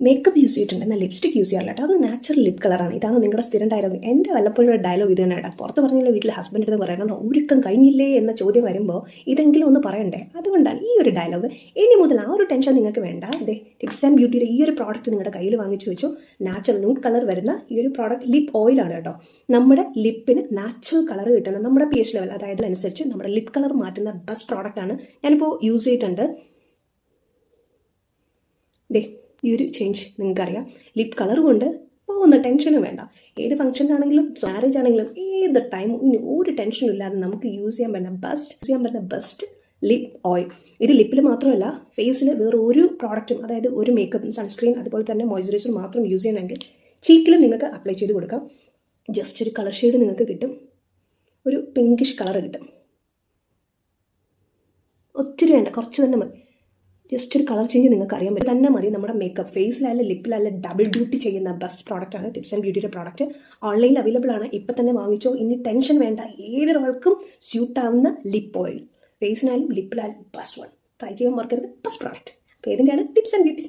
Makeup use ചെയ്തിട്ടുണ്ട്, എന്നാൽ lipstick use ചെയ്യാറില്ല കേട്ടോ. അത് നാച്ചുറൽ ലിപ് കളറാണ്. ഇതാണ് നിങ്ങളുടെ സ്ഥിരം ഡയലോഗ്. എൻ്റെ വല്ലപ്പോഴും ഡയലോഗ് ഇത് തന്നെ കേട്ടോ. പുറത്ത് പറഞ്ഞില്ല, വീട്ടിൽ ഹസ്ബൻഡ് അടുത്ത് പറയണം, ഒരുക്കം കഴിഞ്ഞില്ലേ എന്ന ചോദ്യം വരുമ്പോൾ ഇതെങ്കിലും ഒന്ന് പറയണ്ടേ. അതുകൊണ്ടാണ് ഈ ഒരു ഡയലോഗ്. ഇനി മുതൽ ആ ഒരു ടെൻഷൻ നിങ്ങൾക്ക് വേണ്ട. അതെ, ടിപ്സ് ആൻഡ് ബ്യൂട്ടിയുടെ ഈ ഒരു പ്രോഡക്റ്റ് നിങ്ങളുടെ കയ്യിൽ വാങ്ങിച്ചു വെച്ചു. നാച്ചുറൽ ന്യൂഡ് കളർ വരുന്ന ഈ ഒരു പ്രോഡക്റ്റ് ലിപ്പ് ഓയിലാണ് കേട്ടോ. നമ്മുടെ ലിപ്പിന് നാച്ചുറൽ കളർ കിട്ടുന്ന, നമ്മുടെ pH ലെവൽ അതായത് അനുസരിച്ച് നമ്മുടെ ലിപ്പ് കളർ മാറ്റുന്ന ബെസ്റ്റ് പ്രോഡക്റ്റാണ്. ഞാനിപ്പോൾ യൂസ് ചെയ്തിട്ടുണ്ട്. ദേ ഈ ഒരു ചേഞ്ച് നിങ്ങൾക്കറിയാം. ലിപ്പ് കളർ കൊണ്ട് പോകുന്ന ടെൻഷനും വേണ്ട. ഏത് ഫംഗ്ഷനാണെങ്കിലും മാരേജ് ആണെങ്കിലും ഏത് ടൈമും ഇനി ഒരു ടെൻഷനും ഇല്ലാതെ നമുക്ക് യൂസ് ചെയ്യാൻ പറ്റുന്ന ബെസ്റ്റ് ലിപ്പ് ഓയിൽ. ഇത് ലിപ്പിൽ മാത്രമല്ല, ഫേസിൽ വേറെ ഒരു പ്രോഡക്റ്റും, അതായത് ഒരു മേക്കപ്പും സൺസ്ക്രീൻ അതുപോലെ തന്നെ മോയ്സ്ചറൈസർ മാത്രം യൂസ് ചെയ്യണമെങ്കിൽ ചീക്കിലും നിങ്ങൾക്ക് അപ്ലൈ ചെയ്ത് കൊടുക്കാം. ജസ്റ്റ് ഒരു കളർ ഷെയ്ഡ് നിങ്ങൾക്ക് കിട്ടും, ഒരു പിങ്കിഷ് കളർ കിട്ടും. ഒത്തിരി വേണ്ട, കുറച്ച് തന്നെ മതി. ജസ്റ്റ് ഒരു കളർ ചേഞ്ച് നിങ്ങൾക്ക് അറിയാൻ പറ്റും തന്നെ മതി. നമ്മുടെ മേക്കപ്പ് ഫേസിലായാലും ലിപ്പിലായാലും ഡബിൾ ഡ്യൂട്ടി ചെയ്യുന്ന ബെസ്റ്റ് പ്രോഡക്റ്റാണ് ടിപ്സ് ആൻഡ് ബ്യൂട്ടിയുടെ പ്രോഡക്റ്റ്. ഓൺലൈനിൽ അവൈലബിൾ ആണ്. ഇപ്പം തന്നെ വാങ്ങിച്ചോ. ഇനി ടെൻഷൻ വേണ്ട. ഏതൊരാൾക്കും സ്യൂട്ടാവുന്ന ലിപ്പ് ഓയിൽ, ഫേസിനായാലും ലിപ്പിലായാലും ബെസ്റ്റ് വൺ. ട്രൈ ചെയ്യാൻ മറക്കരുത്. Best product. അപ്പോൾ ഏതിൻ്റെയാണ് ടിപ്സ് ആൻഡ് ബ്യൂട്ടി.